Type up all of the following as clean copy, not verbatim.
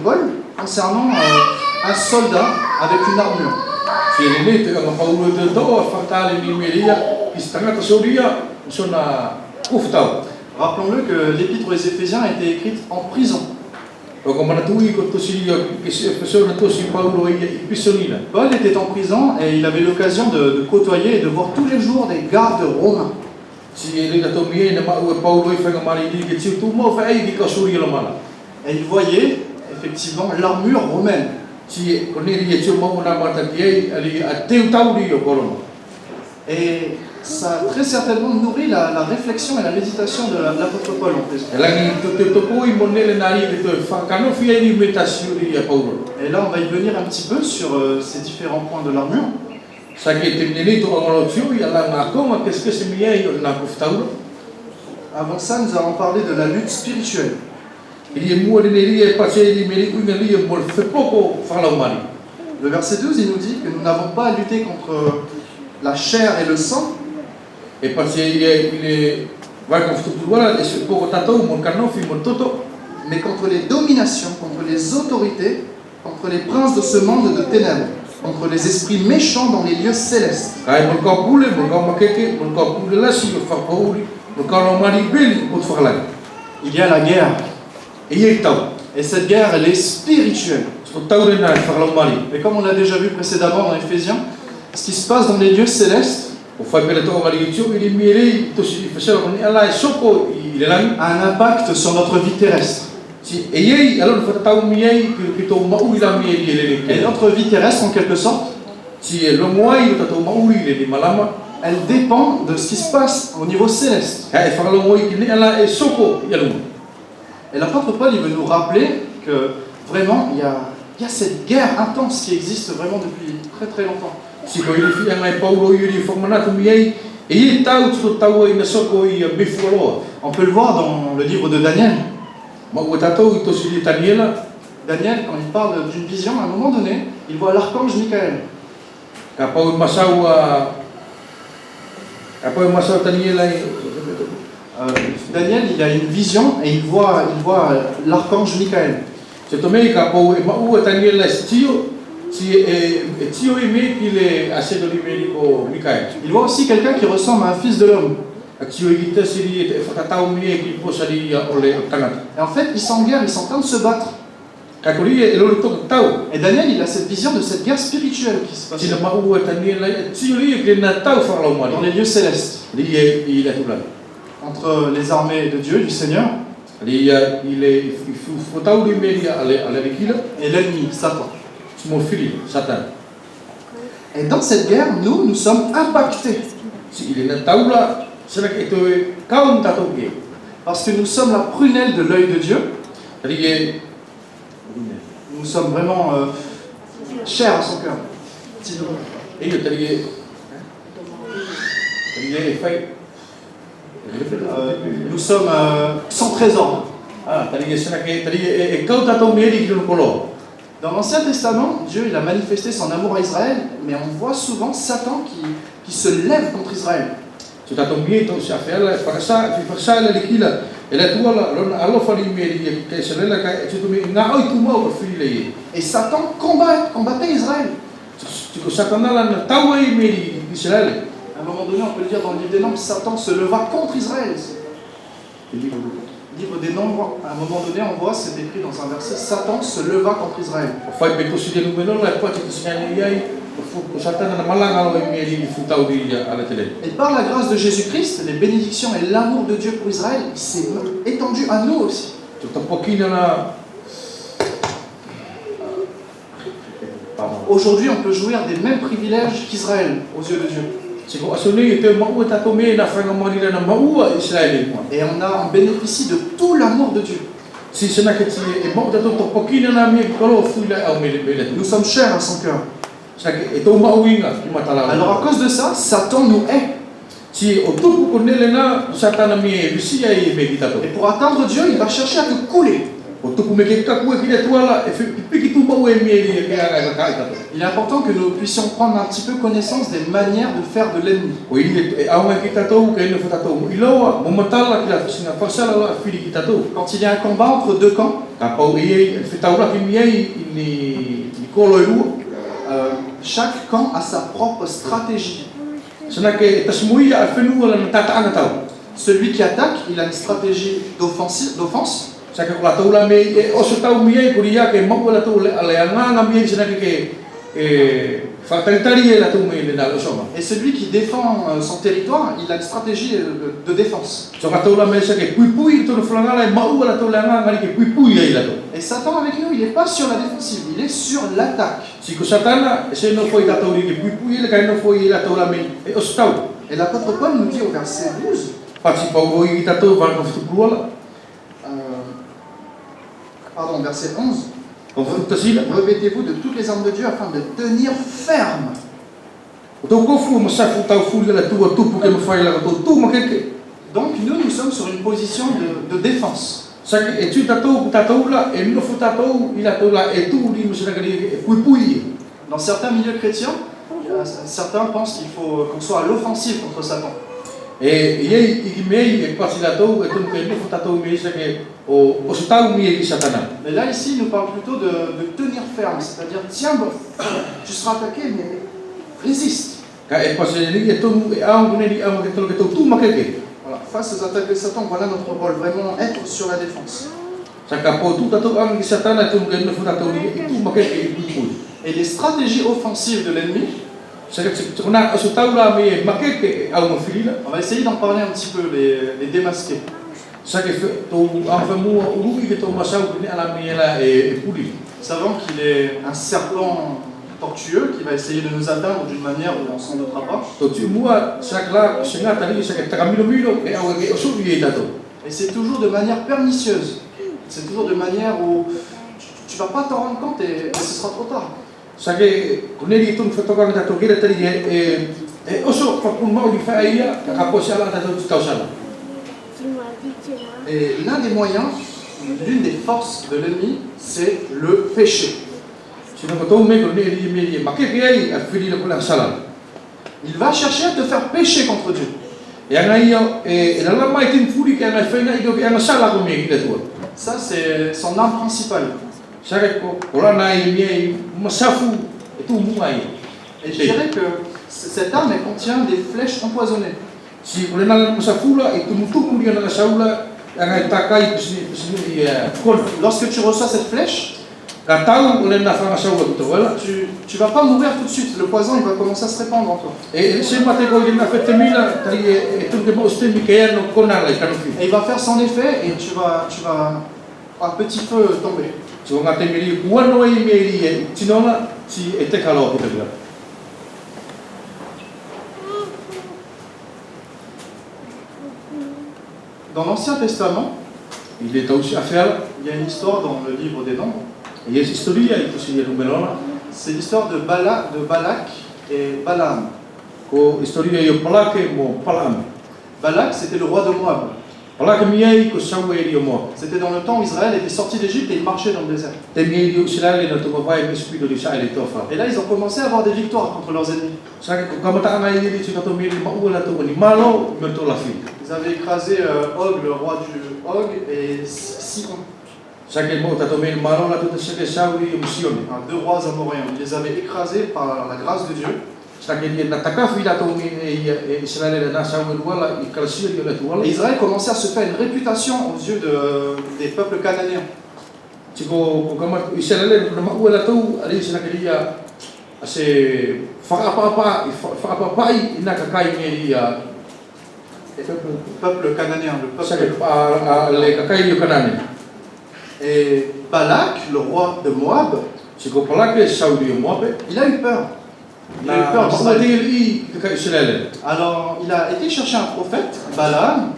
Paul concernant un soldat avec une armure. Rappelons-le que l'épître aux Éphésiens a été écrite en prison. Paul était en prison et il avait l'occasion de côtoyer et de voir tous les jours des gardes romains. Et il voyait effectivement l'armure romaine. Et ça a très certainement nourri la réflexion et la méditation de l'apôtre Paul en prison. Et là, on va y venir un petit peu sur ces différents points de l'armure. Avant ça, nous allons parler de la lutte spirituelle. Le verset 12, il nous dit que nous n'avons pas à lutter contre la chair et le sang, mais contre les dominations, contre les autorités, contre les princes de ce monde de ténèbres, contre les esprits méchants dans les lieux célestes. Il y a la guerre. Et cette guerre, elle est spirituelle. Et comme on l'a déjà vu précédemment dans Éphésiens, ce qui se passe dans les lieux célestes a un impact sur notre vie terrestre. Et notre vie terrestre, en quelque sorte, elle dépend de ce qui se passe au niveau céleste. Et l'apôtre Paul, il veut nous rappeler que vraiment, il y a cette guerre intense qui existe vraiment depuis très très longtemps. On peut le voir dans le livre de Daniel. Daniel, quand il parle d'une vision, à un moment donné, il voit l'archange Michael. Daniel, il a une vision et il voit l'archange Michael. Il voit aussi quelqu'un qui ressemble à un fils de l'homme. Et en fait, ils sont en guerre, ils sont en train de se battre. Et Daniel, il a cette vision de cette guerre spirituelle qui se passe dans les lieux célestes, entre les armées de Dieu, du Seigneur, et l'ennemi, Satan. Et dans cette guerre, nous sommes impactés. Parce que nous sommes la prunelle de l'œil de Dieu. Nous sommes vraiment chers à son cœur. Nous sommes sans trésor. Dans l'Ancien Testament, Dieu il a manifesté son amour à Israël, mais on voit souvent Satan qui se lève contre Israël. Et Satan combattait Israël. À un moment donné, on peut le dire dans le livre des Nombres, Satan se leva contre Israël. Livre des Nombres, à un moment donné, on voit, c'est écrit dans un verset, Satan se leva contre Israël. Et par la grâce de Jésus-Christ, les bénédictions et l'amour de Dieu pour Israël, il s'est étendu à nous aussi. Aujourd'hui, on peut jouir des mêmes privilèges qu'Israël aux yeux de Dieu. Et on bénéficie de tout l'amour de Dieu. Nous sommes chers à son cœur. Alors à cause de ça, Satan nous hait. Et pour atteindre Dieu, il va chercher à te couler. Il est important que nous puissions prendre un petit peu connaissance des manières de faire de l'ennemi. Quand il y a un combat entre deux camps, chaque camp a sa propre stratégie. Celui qui attaque, il a une stratégie d'offense. Et celui qui défend son territoire, il a une stratégie de défense. Et Satan avec nous, il n'est pas sur la défensive, il est sur l'attaque. Et l'apôtre Paul nous dit au verset 12, verset 11, revêtez-vous de toutes les armes de Dieu afin de tenir ferme. Donc nous sommes sur une position de défense. Dans certains milieux chrétiens, certains pensent qu'il faut qu'on soit à l'offensive contre Satan. Mais là, ici, il nous parle plutôt de tenir ferme, c'est-à-dire, tiens, bon, tu seras attaqué, mais résiste. Voilà, face aux attaques de Satan, voilà notre rôle, vraiment être sur la défense. Et les stratégies offensives de l'ennemi, on va essayer d'en parler un petit peu, les démasquer. Savant qu'il est un serpent tortueux qui va essayer de nous atteindre d'une manière où on s'en doutera pas. Et c'est toujours de manière pernicieuse. C'est toujours de manière où tu vas pas t'en rendre compte et ce sera trop tard. Et l'un des moyens, l'une des forces de l'ennemi, c'est le péché. Il va chercher à te faire pécher contre Dieu. Ça, c'est son arme principale. Et je dirais que cette arme, elle contient des flèches empoisonnées. Lorsque tu reçois cette flèche, tu vas pas mourir tout de suite. Le poison, il va commencer à se répandre en toi. Et il va faire son effet et tu vas à petit feu tomber. Dans l'Ancien Testament, il y a une histoire dans le livre des Nombres. C'est l'histoire de Balak et Balaam. Balak, c'était le roi de Moab. C'était dans le temps où Israël était sorti d'Égypte et il marchait dans le désert. Et là, ils ont commencé à avoir des victoires contre leurs ennemis. Ils avaient écrasé Og, le roi du Og, et Sihon. Deux rois amoréens. Ils les avaient écrasés par la grâce de Dieu. Et Israël commençait à se faire une réputation aux yeux des peuples cananéens. Peuple cananéen, le peuple. Et Balak, le roi de Moab, il a eu peur. Il a eu peur d'Israël. Alors, il a été chercher un prophète, Balaam,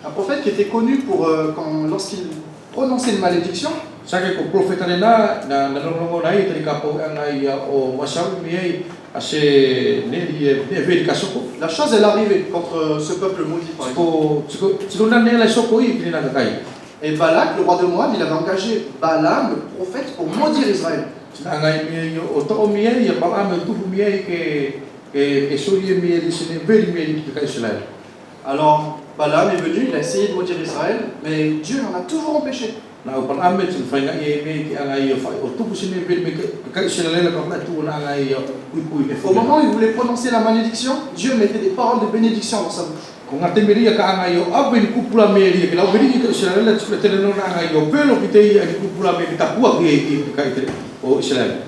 un prophète qui était connu pour, lorsqu'il prononçait une malédiction, la chose elle arrivait contre ce peuple maudit par exemple. Et Balak, le roi de Moab, il avait engagé Balaam, le prophète, pour maudire Israël. Alors Balaam est venu, il a essayé de maudire Israël, mais Dieu l'en a toujours empêché. Au moment où il voulait prononcer la malédiction, Dieu mettait des paroles de bénédiction dans sa bouche.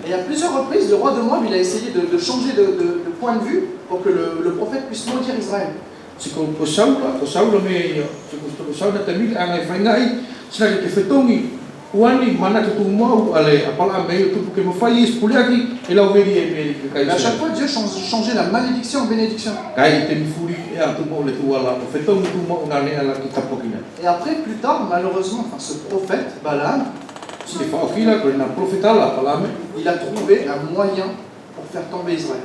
Et à plusieurs reprises, le roi de Moab, il a essayé de changer de point de vue pour que le prophète puisse maudire Israël. Mais à chaque fois, Dieu changeait la malédiction en bénédiction. Et après, plus tard, malheureusement, ce prophète, Balaam, il a trouvé un moyen pour faire tomber Israël.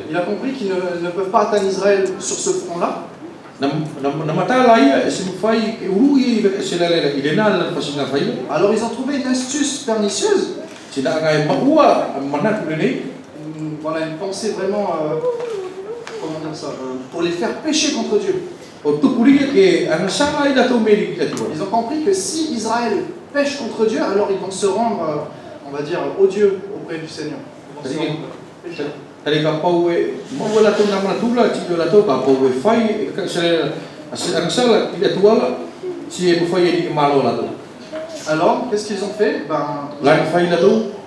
Il a compris qu'ils ne peuvent pas atteindre Israël sur ce front-là. Alors ils ont trouvé une astuce pernicieuse. Voilà, une pensée vraiment, comment dire ça, pour les faire pécher contre Dieu. Ils ont compris que si Israël pêche contre Dieu, alors ils vont se rendre, on va dire, odieux auprès du Seigneur. Ils vont se rendre pécheurs. Alors, qu'est-ce qu'ils ont fait?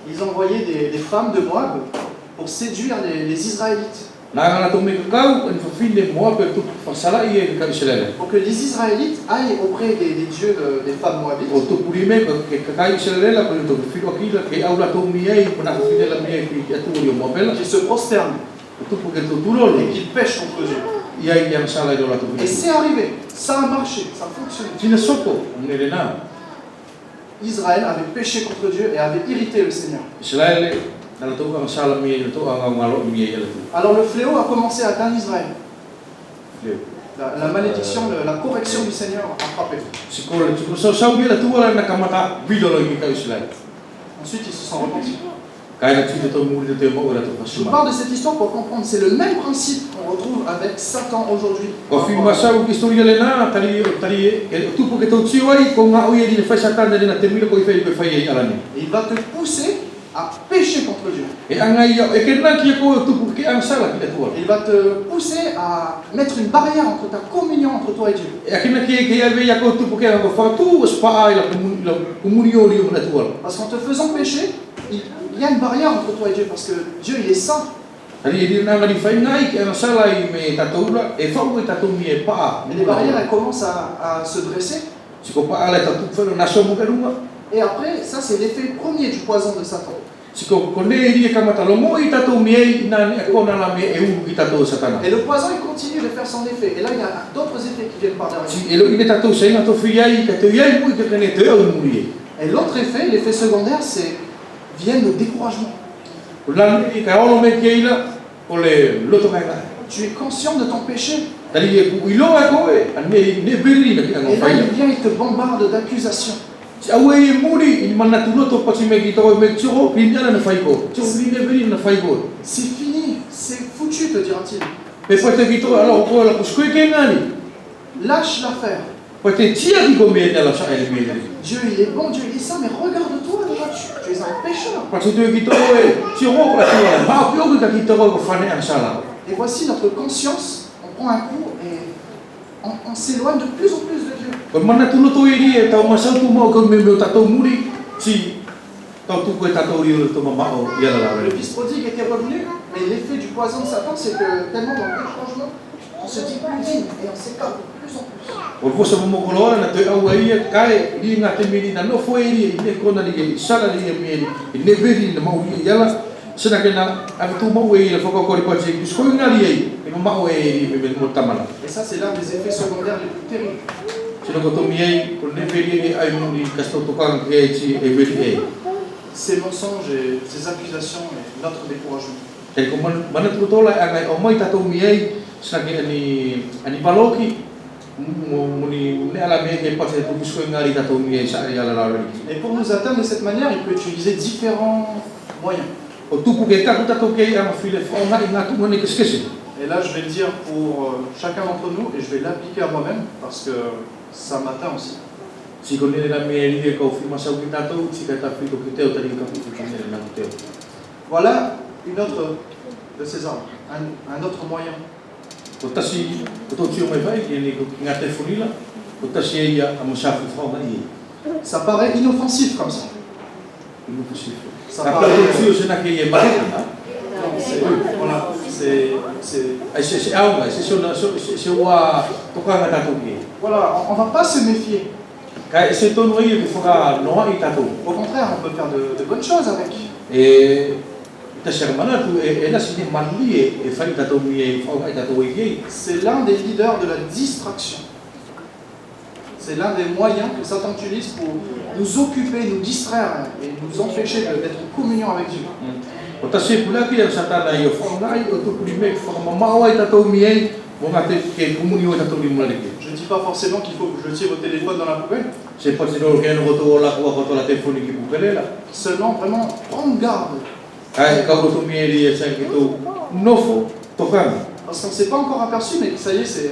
Ils ont envoyé des femmes de Moab pour séduire les Israélites. Pour que les Israélites aillent auprès des dieux des femmes moabites. Qui se prosternent et qui pêchent contre Dieu. Et c'est arrivé, ça a marché, ça a fonctionné. Israël avait péché contre Dieu et avait irrité le Seigneur. Alors le fléau a commencé à atteindre Israël. La malédiction, la correction du Seigneur a frappé. Ensuite ils se sont repentis. Je vous parle de cette histoire pour comprendre, c'est le même principe qu'on retrouve avec Satan aujourd'hui. Il va te pousser à pécher contre Dieu. Il va te pousser à mettre une barrière entre ta communion entre toi et Dieu. Parce qu'en te faisant pécher, il y a une barrière entre toi et Dieu, parce que Dieu il est saint. Et les barrières elles commencent à se dresser. Et après, ça c'est l'effet premier du poison de Satan. Et le poison il continue de faire son effet. Et là il y a d'autres effets qui viennent par derrière. Et l'autre effet, l'effet secondaire, vient le découragement. Tu es conscient de ton péché. Et là il vient, il te bombarde d'accusations. C'est fini, c'est foutu, te dira-t-il. Lâche l'affaire. Dieu il est bon, Dieu il est saint, mais regarde-toi, tu es un pécheur. Et voici notre conscience, on prend un coup et on s'éloigne de plus en plus de Dieu. Le fils prodigue était revenu, mais l'effet du poison de Satan, c'est que tellement dans le changement, on se dit plus digne et on s'écarte de plus en plus. Et ça, c'est l'un des effets secondaires les plus terribles. Ces mensonges et ces accusations et notre découragement. snaki ani paloki muni ne ala me ke pate ko bisko ngari tato mi sa ya la la. Et pour nous atteindre de cette manière, il peut utiliser différents moyens. O tupu ke taku tato ke ama file fona ina tu moni keskesi. Et là, je vais le dire pour chacun d'entre nous et je vais l'appliquer à moi-même parce que ça m'atteint aussi. Si ko ne la me ri ko fi masa ki tato si ka ta fi ko te o tari ka fi ko ne na te. Voilà une autre de ces armes, un autre moyen. Ko tasi ko to tio mai vai ke ni ko ngate funila ko tasi ya amusa fu fona i. Ça paraît inoffensif comme ça. Ça paraît tio se na ke ye mai. Voilà, voilà, on ne va pas se méfier. Au contraire, on peut faire de bonnes choses avec. C'est l'un des leaders de la distraction. C'est l'un des moyens que Satan utilise pour nous occuper, nous distraire et nous empêcher d'être en communion avec Dieu. Je ne dis pas forcément qu'il faut que vous jetiez vos téléphones dans la poubelle. Seulement vraiment prendre garde. Parce qu'on ne s'est pas encore aperçu, mais ça y est, c'est